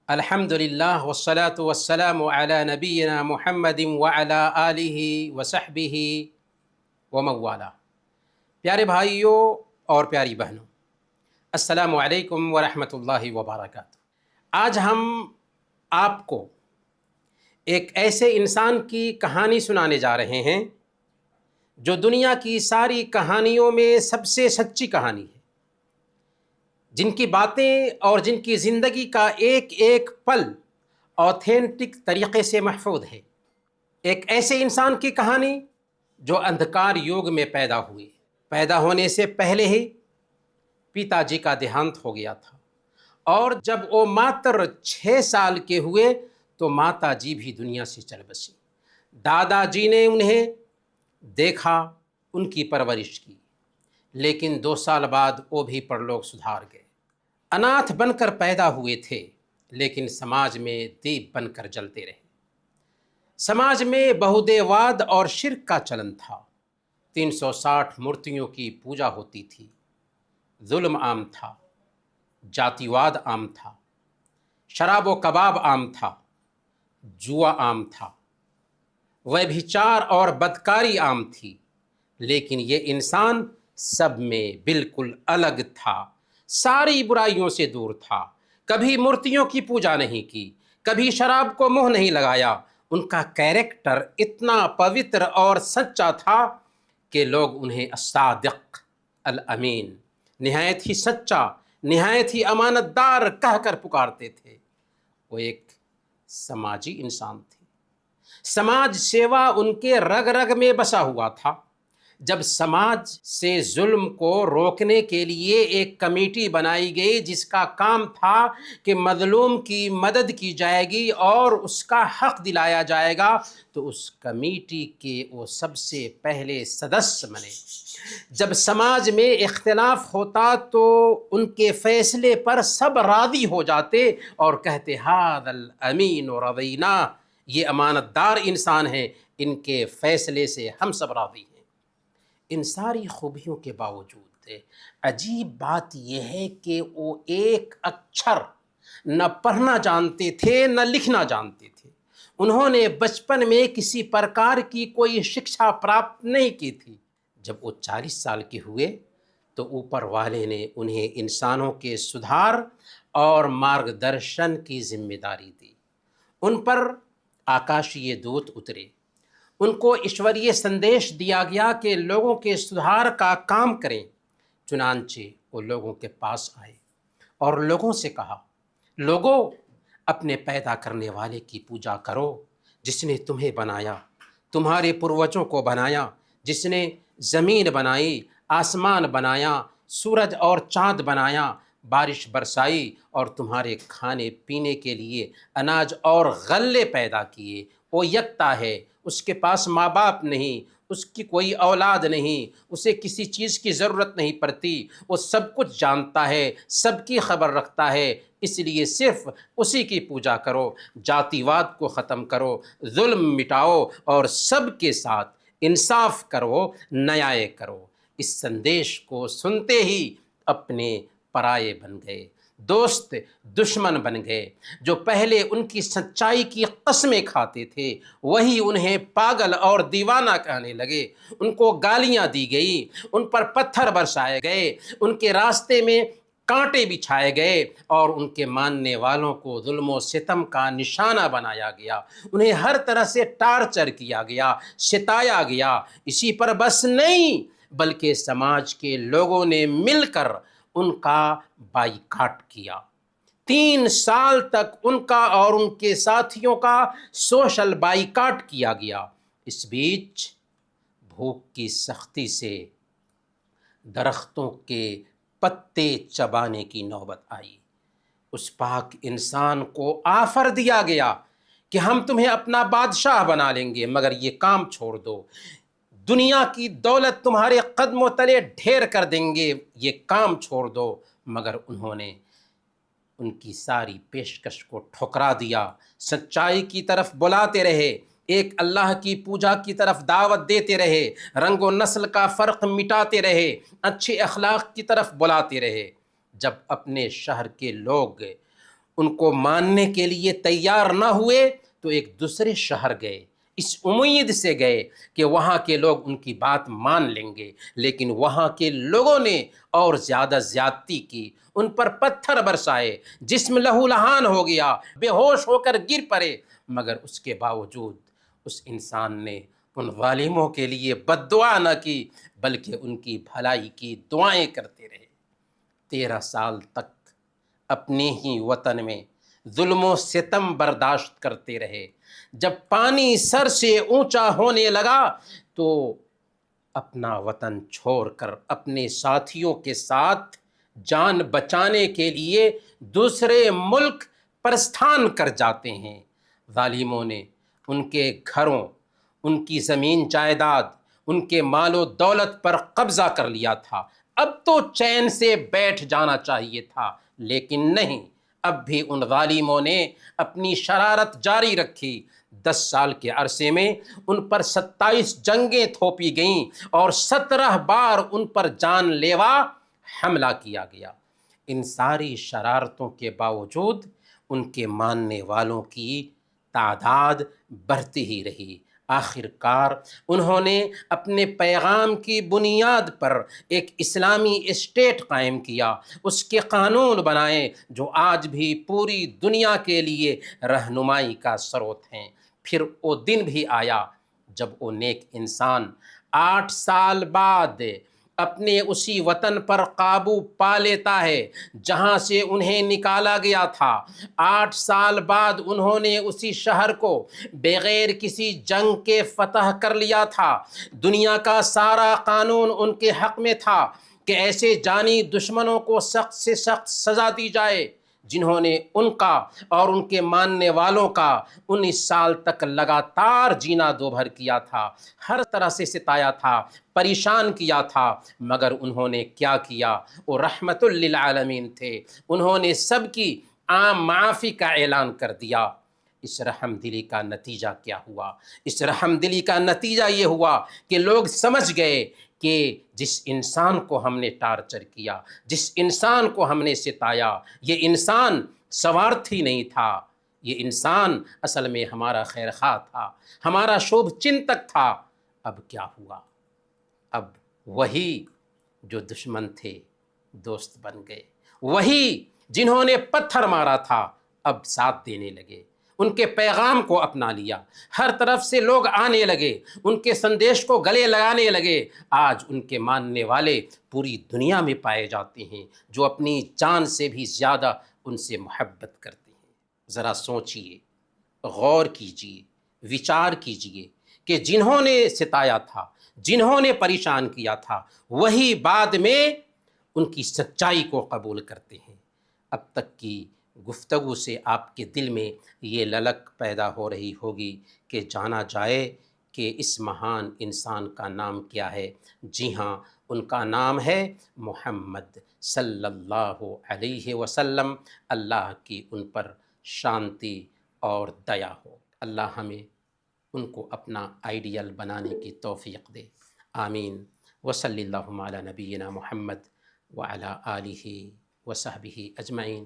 الحمدللہ والصلاة والسلام علی نبینا محمد وعلی آلہ وصحبہ ومن والہ۔ پیارے بھائیوں اور پیاری بہنوں، السلام علیکم ورحمۃ اللہ وبرکاتہ۔ آج ہم آپ کو ایک ایسے انسان کی کہانی سنانے جا رہے ہیں جو دنیا کی ساری کہانیوں میں سب سے سچی کہانی ہے، جن کی باتیں اور جن کی زندگی کا ایک ایک پل آتھینٹک طریقے سے محفوظ ہے۔ ایک ایسے انسان کی کہانی جو اندھکار یوگ میں پیدا ہوئے، پیدا ہونے سے پہلے ہی پتا جی کا دیہانت ہو گیا تھا، اور جب وہ ماتر 6 سال کے ہوئے تو ماتا جی بھی دنیا سے چل بسی۔ دادا جی نے انہیں دیکھا، ان کی پرورش کی، لیکن 2 سال بعد وہ بھی پرلوک سدھار گئے۔ اناتھ بن کر پیدا ہوئے تھے، لیکن سماج میں دیپ بن کر جلتے رہے۔ سماج میں بہودیواد اور شرک کا چلن تھا، 360 مورتیوں کی پوجا ہوتی تھی، ظلم عام تھا، جاتی واد عام تھا، شراب و کباب عام تھا، جوا عام تھا، ویبھچار اور بدکاری عام تھی، لیکن یہ انسان سب میں بالکل الگ تھا، ساری برائیوں سے دور تھا، کبھی مورتیوں کی پوجا نہیں کی، کبھی شراب کو منہ نہیں لگایا۔ ان کا کیریکٹر اتنا پوتر اور سچا تھا کہ لوگ انہیں الصادق، الامین، نہایت ہی سچا، نہایت ہی امانت دار کہہ کر پکارتے تھے۔ وہ ایک سماجی انسان تھے، سماج سیوا ان کے رگ رگ میں بسا ہوا تھا۔ جب سماج سے ظلم کو روکنے کے لیے ایک کمیٹی بنائی گئی جس کا کام تھا کہ مظلوم کی مدد کی جائے گی اور اس کا حق دلایا جائے گا، تو اس کمیٹی کے وہ سب سے پہلے سدسیہ بنے۔ جب سماج میں اختلاف ہوتا تو ان کے فیصلے پر سب راضی ہو جاتے اور کہتے ھذا الامین رضینا، یہ امانت دار انسان ہے، ان کے فیصلے سے ہم سب راضی ہیں۔ ان ساری خوبیوں کے باوجود عجیب بات یہ ہے کہ وہ ایک اکچھر نہ پڑھنا جانتے تھے نہ لکھنا جانتے تھے۔ انہوں نے بچپن میں کسی پرکار کی کوئی شکشا پراپت نہیں کی تھی۔ جب وہ 40 سال کے ہوئے تو اوپر والے نے انہیں انسانوں کے سدھار اور مارگدرشن کی ذمہ داری دی۔ ان پر آکاشیہ دوت اترے، ان کو ایشوریہ سندیش دیا گیا کہ لوگوں کے سدھار کا کام کریں۔ چنانچہ وہ لوگوں کے پاس آئے اور لوگوں سے کہا، لوگوں، اپنے پیدا کرنے والے کی پوجا کرو، جس نے تمہیں بنایا، تمہارے پروجوں کو بنایا، جس نے زمین بنائی، آسمان بنایا، سورج اور چاند بنایا، بارش برسائی اور تمہارے کھانے پینے کے لیے اناج اور غلے پیدا کیے۔ وہ یکتا ہے، اس کے پاس ماں باپ نہیں، اس کی کوئی اولاد نہیں، اسے کسی چیز کی ضرورت نہیں پڑتی، وہ سب کچھ جانتا ہے، سب کی خبر رکھتا ہے، اس لیے صرف اسی کی پوجا کرو، جاتی واد کو ختم کرو، ظلم مٹاؤ اور سب کے ساتھ انصاف کرو، نیائے کرو۔ اس سندیش کو سنتے ہی اپنے پرائے بن گئے، دوست دشمن بن گئے۔ جو پہلے ان کی سچائی کی قسمیں کھاتے تھے وہی انہیں پاگل اور دیوانہ کہنے لگے، ان کو گالیاں دی گئیں، ان پر پتھر برسائے گئے، ان کے راستے میں کانٹے بچھائے گئے اور ان کے ماننے والوں کو ظلم و ستم کا نشانہ بنایا گیا، انہیں ہر طرح سے ٹارچر کیا گیا، ستایا گیا۔ اسی پر بس نہیں بلکہ سماج کے لوگوں نے مل کر ان کا بائیکاٹ کیا۔ 3 سال تک ان کا اور ان کے ساتھیوں کا سوشل بائیکاٹ کیا گیا۔ اس بیچ بھوک کی سختی سے درختوں کے پتے چبانے کی نوبت آئی۔ اس پاک انسان کو آفر دیا گیا کہ ہم تمہیں اپنا بادشاہ بنا لیں گے، مگر یہ کام چھوڑ دو، دنیا کی دولت تمہارے قدموں تلے ڈھیر کر دیں گے، یہ کام چھوڑ دو۔ مگر انہوں نے ان کی ساری پیشکش کو ٹھکرا دیا، سچائی کی طرف بلاتے رہے، ایک اللہ کی پوجا کی طرف دعوت دیتے رہے، رنگ و نسل کا فرق مٹاتے رہے، اچھے اخلاق کی طرف بلاتے رہے۔ جب اپنے شہر کے لوگ ان کو ماننے کے لیے تیار نہ ہوئے تو ایک دوسرے شہر گئے، اس امید سے گئے کہ وہاں کے لوگ ان کی بات مان لیں گے، لیکن وہاں کے لوگوں نے اور زیادہ زیادتی کی، ان پر پتھر برسائے، جسم لہو لہان ہو گیا، بے ہوش ہو کر گر پڑے، مگر اس کے باوجود اس انسان نے ان ظالموں کے لیے بد دعا نہ کی بلکہ ان کی بھلائی کی دعائیں کرتے رہے۔ 13 سال تک اپنے ہی وطن میں ظلم و ستم برداشت کرتے رہے۔ جب پانی سر سے اونچا ہونے لگا تو اپنا وطن چھوڑ کر اپنے ساتھیوں کے ساتھ جان بچانے کے لیے دوسرے ملک پرستھان کر جاتے ہیں۔ ظالموں نے ان کے گھروں، ان کی زمین جائیداد، ان کے مال و دولت پر قبضہ کر لیا تھا۔ اب تو چین سے بیٹھ جانا چاہیے تھا، لیکن نہیں، اب بھی ان ظالموں نے اپنی شرارت جاری رکھی۔ 10 سال کے عرصے میں ان پر 27 جنگیں تھوپی گئیں اور 17 بار ان پر جان لیوا حملہ کیا گیا۔ ان ساری شرارتوں کے باوجود ان کے ماننے والوں کی تعداد بڑھتی ہی رہی۔ آخر کار انہوں نے اپنے پیغام کی بنیاد پر ایک اسلامی اسٹیٹ قائم کیا، اس کے قانون بنائے جو آج بھی پوری دنیا کے لیے رہنمائی کا سروت ہیں۔ پھر وہ دن بھی آیا جب وہ نیک انسان 8 سال بعد اپنے اسی وطن پر قابو پا لیتا ہے جہاں سے انہیں نکالا گیا تھا۔ 8 سال بعد انہوں نے اسی شہر کو بغیر کسی جنگ کے فتح کر لیا تھا۔ دنیا کا سارا قانون ان کے حق میں تھا کہ ایسے جانی دشمنوں کو سخت سے سخت سزا دی جائے جنہوں نے ان کا اور ان کے ماننے والوں کا 19 سال تک لگاتار جینا دوبھر کیا تھا، ہر طرح سے ستایا تھا، پریشان کیا تھا، مگر انہوں نے کیا کیا؟ وہ رحمت للعالمین تھے، انہوں نے سب کی عام معافی کا اعلان کر دیا۔ اس رحم دلی کا نتیجہ کیا ہوا؟ اس رحم دلی کا نتیجہ یہ ہوا کہ لوگ سمجھ گئے کہ جس انسان کو ہم نے ٹارچر کیا، جس انسان کو ہم نے ستایا، یہ انسان سوارتھی نہیں تھا، یہ انسان اصل میں ہمارا خیر خواہ تھا، ہمارا شبھ چنتک تھا۔ اب کیا ہوا؟ اب وہی جو دشمن تھے دوست بن گئے، وہی جنہوں نے پتھر مارا تھا اب ساتھ دینے لگے، ان کے پیغام کو اپنا لیا، ہر طرف سے لوگ آنے لگے، ان کے سندیش کو گلے لگانے لگے۔ آج ان کے ماننے والے پوری دنیا میں پائے جاتے ہیں جو اپنی جان سے بھی زیادہ ان سے محبت کرتے ہیں۔ ذرا سوچئے، غور کیجئے، وچار کیجئے کہ جنہوں نے ستایا تھا، جنہوں نے پریشان کیا تھا، وہی بعد میں ان کی سچائی کو قبول کرتے ہیں۔ اب تک کی گفتگو سے آپ کے دل میں یہ للک پیدا ہو رہی ہوگی کہ جانا جائے کہ اس مہان انسان کا نام کیا ہے۔ جی ہاں، ان کا نام ہے محمد صلی اللہ علیہ وسلم۔ اللہ کی ان پر شانتی اور دیا ہو۔ اللہ ہمیں ان کو اپنا آئیڈیل بنانے کی توفیق دے، آمین۔ وصلی اللہ علی نبینا محمد وعلی آلہ وصحبہ اجمعین۔